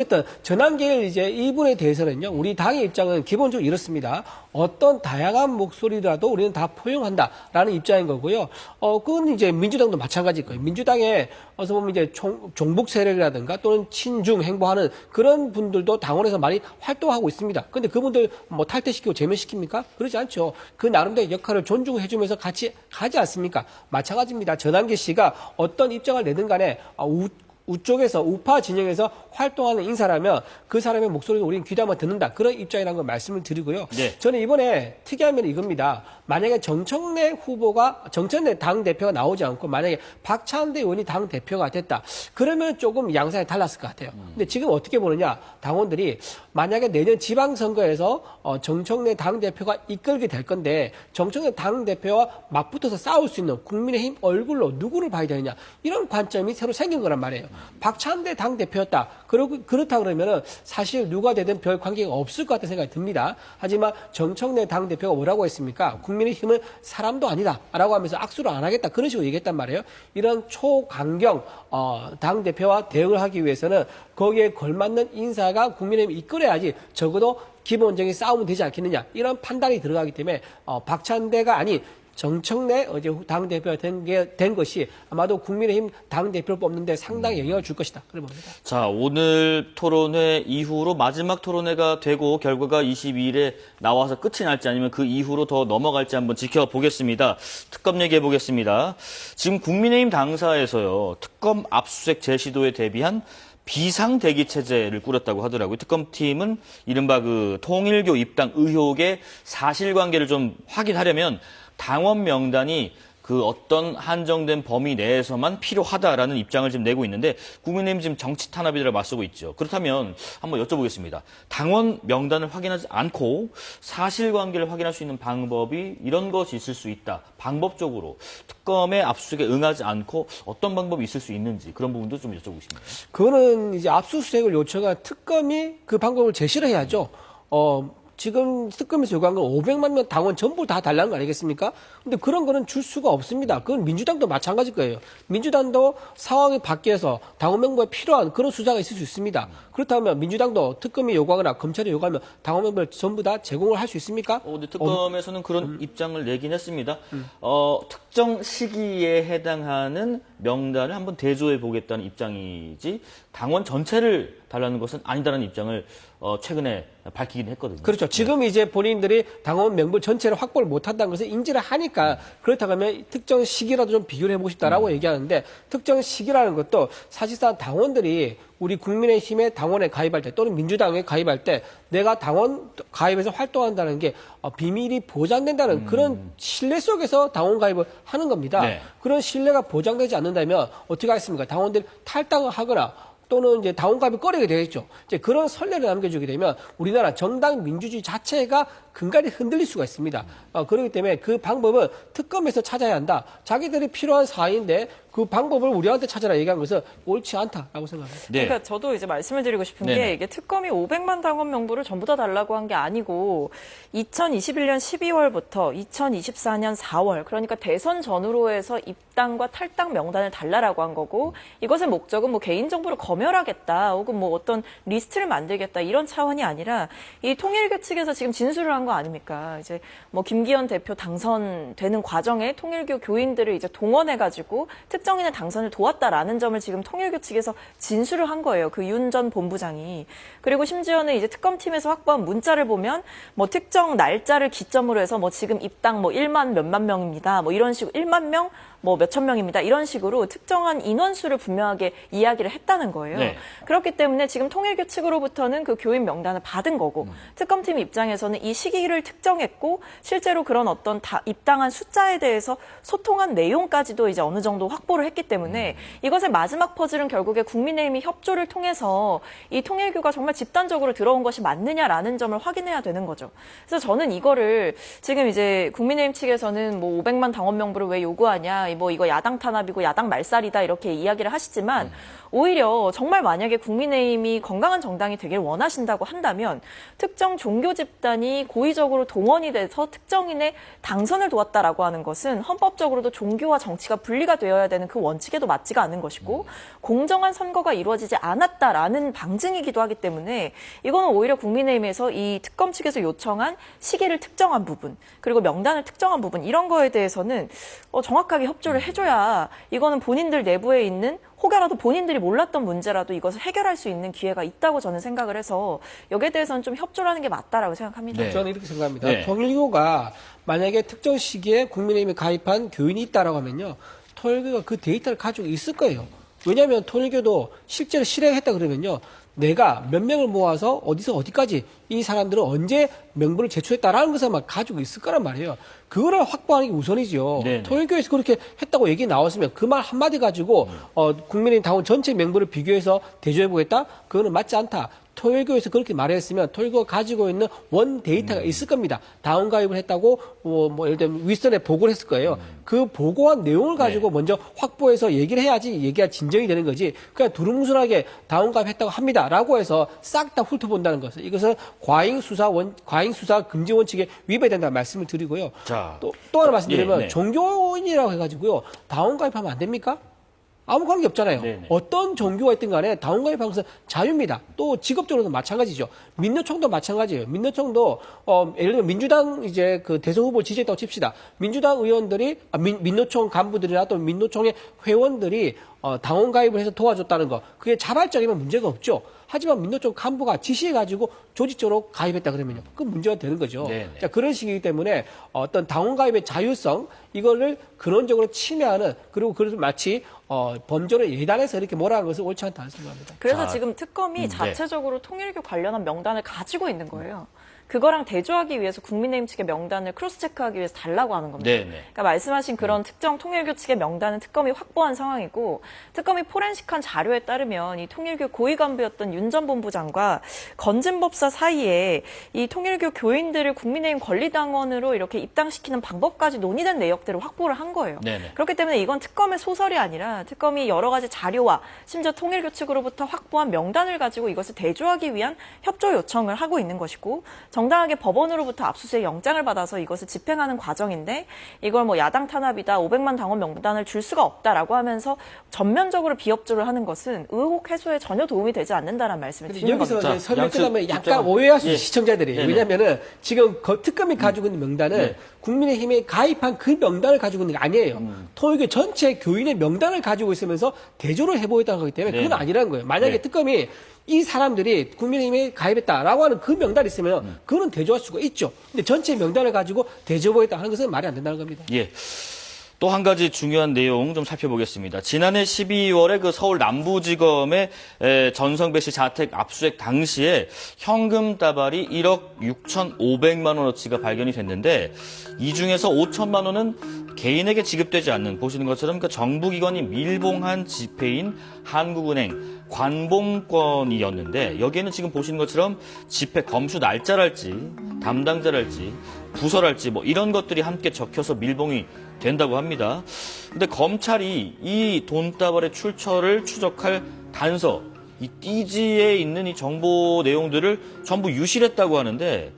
어쨌든 전환길 이제 이 부분에 대해서는요, 우리 당의 입장은 기본적으로 이렇습니다. 어떤 다양한 목소리라도 우리는 다 포용한다라는 입장인 거고요. 그건 이제 민주당도 마찬가지일 거예요. 민주당에 어서 보면 이제 종북 세력이라든가 또는 친중 행보하는 그런 분들도 당원에서 많이 활동하고 있습니다. 근데 그분들 뭐 탈퇴시키고 제명시킵니까? 그러지 않죠. 그 나름대로 역할을 존중해주면서 같이 가지 않습니까? 마찬가지입니다. 전환기 씨가 어떤 입장을 내든 간에 우쪽에서 우파 진영에서 활동하는 인사라면 그 사람의 목소리를 우리는 귀담아 듣는다. 그런 입장이라는 걸 말씀을 드리고요. 네. 저는 이번에 특이한 면이 이겁니다. 만약에 정청래 당대표가 나오지 않고 만약에 박찬대 의원이 당대표가 됐다. 그러면 조금 양상이 달랐을 것 같아요. 근데 지금 어떻게 보느냐. 당원들이 만약에 내년 지방선거에서 정청래 당대표가 이끌게 될 건데 정청래 당대표와 맞붙어서 싸울 수 있는 국민의힘 얼굴로 누구를 봐야 되느냐. 이런 관점이 새로 생긴 거란 말이에요. 박찬대 당대표였다. 그렇다 그러면은 사실 누가 되든 별 관계가 없을 것 같다는 생각이 듭니다. 하지만 정청래 당대표가 뭐라고 했습니까? 국민의힘은 사람도 아니다. 라고 하면서 악수를 안 하겠다. 그런 식으로 얘기했단 말이에요. 이런 초강경 당대표와 대응을 하기 위해서는 거기에 걸맞는 인사가 국민의힘을 이끌어야지 적어도 기본적인 싸움은 되지 않겠느냐. 이런 판단이 들어가기 때문에 박찬대가 아닌 정청래 어제 당대표가 된 것이 아마도 국민의힘 당대표를 뽑는데 상당히 영향을 줄 것이다. 그래 봅니다. 자, 오늘 토론회 이후로 마지막 토론회가 되고 결과가 22일에 나와서 끝이 날지 아니면 그 이후로 더 넘어갈지 한번 지켜보겠습니다. 특검 얘기해 보겠습니다. 지금 국민의힘 당사에서요. 특검 압수수색 재시도에 대비한 비상대기 체제를 꾸렸다고 하더라고요. 특검팀은 이른바 그 통일교 입당 의혹의 사실관계를 좀 확인하려면 당원 명단이 그 어떤 한정된 범위 내에서만 필요하다라는 입장을 지금 내고 있는데 국민의힘 지금 정치 탄압이라 맞서고 있죠. 그렇다면 한번 여쭤보겠습니다. 당원 명단을 확인하지 않고 사실관계를 확인할 수 있는 방법이 이런 것이 있을 수 있다. 방법적으로 특검의 압수수색에 응하지 않고 어떤 방법이 있을 수 있는지 그런 부분도 좀 여쭤보고 싶습니다. 그거는 이제 압수수색을 요청한 특검이 그 방법을 제시를 해야죠. 지금 특검에서 요구한 건 500만 명 당원 전부 다 달라는 거 아니겠습니까? 근데 그런 거는 줄 수가 없습니다. 그건 민주당도 마찬가지일 거예요. 민주당도 상황이 바뀌어서 당원 명부에 필요한 그런 수사가 있을 수 있습니다. 그렇다면 민주당도 특검이 요구하거나 검찰이 요구하면 당원 명부를 전부 다 제공을 할 수 있습니까? 근데 특검에서는 그런 입장을 내긴 했습니다. 특정 시기에 해당하는 명단을 한번 대조해 보겠다는 입장이지 당원 전체를 달라는 것은 아니다라는 입장을 최근에 밝히긴 했거든요. 그렇죠. 지금 이제 본인들이 당원 명부 전체를 확보를 못한다는 것을 인지를 하니까 그렇다고 하면 특정 시기라도 좀 비교를 해보고 싶다라고 얘기하는데 특정 시기라는 것도 사실상 당원들이 우리 국민의힘의 당원에 가입할 때 또는 민주당에 가입할 때 내가 당원 가입해서 활동한다는 게 비밀이 보장된다는 그런 신뢰 속에서 당원 가입을 하는 겁니다. 네. 그런 신뢰가 보장되지 않는다면 어떻게 하겠습니까? 당원들이 탈당을 하거나 또는 이제 당원 가입을 꺼리게 되겠죠. 이제 그런 선례를 남겨주게 되면 우리나라 정당 민주주의 자체가 근간이 흔들릴 수가 있습니다. 그렇기 때문에 그 방법은 특검에서 찾아야 한다. 자기들이 필요한 사안인데 그 방법을 우리한테 찾아라 얘기한 것은 옳지 않다라고 생각합니다. 네. 그러니까 저도 이제 말씀을 드리고 싶은 게 이게 특검이 500만 당원 명부를 전부 다 달라고 한 게 아니고 2021년 12월부터 2024년 4월 그러니까 대선 전후로 해서 입당과 탈당 명단을 달라라고 한 거고 이것의 목적은 뭐 개인정보를 검열하겠다 혹은 뭐 어떤 리스트를 만들겠다 이런 차원이 아니라 이 통일교 측에서 지금 진술을 한 거 아닙니까? 이제 뭐 김기현 대표 당선되는 과정에 통일교 교인들을 이제 동원해가지고 특정인의 당선을 도왔다라는 점을 지금 통일교 측에서 진술을 한 거예요. 그 윤 전 본부장이. 그리고 심지어는 이제 특검팀에서 확보한 문자를 보면 뭐 특정 날짜를 기점으로 해서 뭐 지금 입당 뭐 1만 몇만 명입니다. 뭐 이런 식으로 1만 명 뭐 몇천 명입니다. 이런 식으로 특정한 인원수를 분명하게 이야기를 했다는 거예요. 네. 그렇기 때문에 지금 통일교 측으로부터는 그 교인 명단을 받은 거고 특검팀 입장에서는 이 시기를 특정했고 실제로 그런 어떤 입당한 숫자에 대해서 소통한 내용까지도 이제 어느 정도 확보를 했기 때문에 이것의 마지막 퍼즐은 결국에 국민의힘이 협조를 통해서 이 통일교가 정말 집단적으로 들어온 것이 맞느냐라는 점을 확인해야 되는 거죠. 그래서 저는 이거를 지금 이제 국민의힘 측에서는 뭐 500만 당원 명부를 왜 요구하냐 뭐 이거 야당 탄압이고 야당 말살이다 이렇게 이야기를 하시지만 오히려 정말 만약에 국민의힘이 건강한 정당이 되길 원하신다고 한다면 특정 종교 집단이 고의적으로 동원이 돼서 특정인의 당선을 도왔다라고 하는 것은 헌법적으로도 종교와 정치가 분리가 되어야 되는 그 원칙에도 맞지가 않는 것이고 공정한 선거가 이루어지지 않았다라는 방증이기도 하기 때문에 이거는 오히려 국민의힘에서 이 특검 측에서 요청한 시기를 특정한 부분 그리고 명단을 특정한 부분 이런 거에 대해서는 정확하게 협조를 해줘야 이거는 본인들 내부에 있는 혹여라도 본인들이 몰랐던 문제라도 이것을 해결할 수 있는 기회가 있다고 저는 생각을 해서 여기에 대해서는 좀 협조를 하는 게 맞다라고 생각합니다. 네. 저는 이렇게 생각합니다. 네. 통일교가 만약에 특정 시기에 국민의힘에 가입한 교인이 있다라고 하면요. 통일교가 그 데이터를 가지고 있을 거예요. 왜냐하면 통일교도 실제로 실행했다 그러면요. 내가 몇 명을 모아서 어디서 어디까지 이 사람들은 언제 명부를 제출했다라는 것을 막 가지고 있을 거란 말이에요. 그거를 확보하는 게 우선이죠. 네네. 통일교에서 그렇게 했다고 얘기 나왔으면 그 말 한마디 가지고 국민의힘 당원 전체 명부를 비교해서 대조해보겠다? 그거는 맞지 않다. 통일교에서 그렇게 말했으면 통일교가 가지고 있는 원 데이터가 있을 겁니다. 다운 가입을 했다고 예를 들면 윗선에 보고를 했을 거예요. 그 보고한 내용을 가지고 먼저 확보해서 얘기를 해야지 얘기가 진정이 되는 거지. 그냥 두루뭉술하게 다운 가입했다고 합니다라고 해서 싹 다 훑어본다는 것은 이것은 과잉 수사 금지 원칙에 위배된다는 말씀을 드리고요. 자, 또 하나 말씀드리면 예, 네. 종교인이라고 해가지고요 다운 가입하면 안 됩니까? 아무 관계 없잖아요. 네네. 어떤 종교가 있든 간에 다운가입 하는 것은 자유입니다. 또 직업적으로도 마찬가지죠. 민노총도 마찬가지예요. 민노총도 예를 들면 민주당 이제 그 대선 후보 지지했다고 칩시다. 민주당 의원들이 민노총 간부들이나 또 민노총의 회원들이 당원 가입을 해서 도와줬다는 거. 그게 자발적이면 문제가 없죠. 하지만 민노총 간부가 지시해가지고 조직적으로 가입했다 그러면요. 그 문제가 되는 거죠. 네네. 자, 그런 식이기 때문에 어떤 당원 가입의 자율성 이거를 근원적으로 침해하는 그리고 그래서 마치 범죄를 예단해서 이렇게 몰아가는 것은 옳지 않다는 생각합니다. 그래서 자, 지금 특검이 네. 자체적으로 통일교 관련한 명단을 가지고 있는 거예요. 그거랑 대조하기 위해서 국민의힘 측의 명단을 크로스체크하기 위해서 달라고 하는 겁니다. 네네. 그러니까 말씀하신 그런 특정 통일교 측의 명단은 특검이 확보한 상황이고 특검이 포렌식한 자료에 따르면 이 통일교 고위 간부였던 윤 전 본부장과 건진법사 사이에 이 통일교 교인들을 국민의힘 권리당원으로 이렇게 입당시키는 방법까지 논의된 내역들을 확보를 한 거예요. 네네. 그렇기 때문에 이건 특검의 소설이 아니라 특검이 여러 가지 자료와 심지어 통일교 측으로부터 확보한 명단을 가지고 이것을 대조하기 위한 협조 요청을 하고 있는 것이고 정당하게 법원으로부터 압수수색 영장을 받아서 이것을 집행하는 과정인데 이걸 뭐 야당 탄압이다 500만 당원 명단을 줄 수가 없다라고 하면서 전면적으로 비협조를 하는 것은 의혹 해소에 전혀 도움이 되지 않는다는 말씀을 근데 드리는 여기서 겁니다. 이제 설명 양측 끝나면 약간 입장은- 오해할 수 있어요, 예. 시청자들이. 네네. 왜냐면은 지금 특검이 가지고 있는 명단은 네. 국민의힘에 가입한 그 명단을 가지고 있는 게 아니에요. 통일교 전체 교인의 명단을 가지고 있으면서 대조를 해보겠다는 거기 때문에 그건 네네. 아니라는 거예요. 만약에 네. 특검이 이 사람들이 국민의힘에 가입했다라고 하는 그 명단이 있으면 그거는 대조할 수가 있죠. 근데 전체 명단을 가지고 대조보겠다 하는 것은 말이 안 된다는 겁니다. 예. 또 한 가지 중요한 내용 좀 살펴보겠습니다. 지난해 12월에 그 서울 남부지검의 전성배 씨 자택 압수수색 당시에 현금 다발이 1억 6,500만 원어치가 발견이 됐는데 이 중에서 5천만 원은 개인에게 지급되지 않는 보시는 것처럼 그 정부기관이 밀봉한 지폐인 한국은행 관봉권이었는데 여기에는 지금 보시는 것처럼 지폐 검수 날짜랄지 담당자랄지 부서랄지 뭐 이런 것들이 함께 적혀서 밀봉이 된다고 합니다. 근데 검찰이 이 돈다발의 출처를 추적할 단서, 이 띠지에 있는 이 정보 내용들을 전부 유실했다고 하는데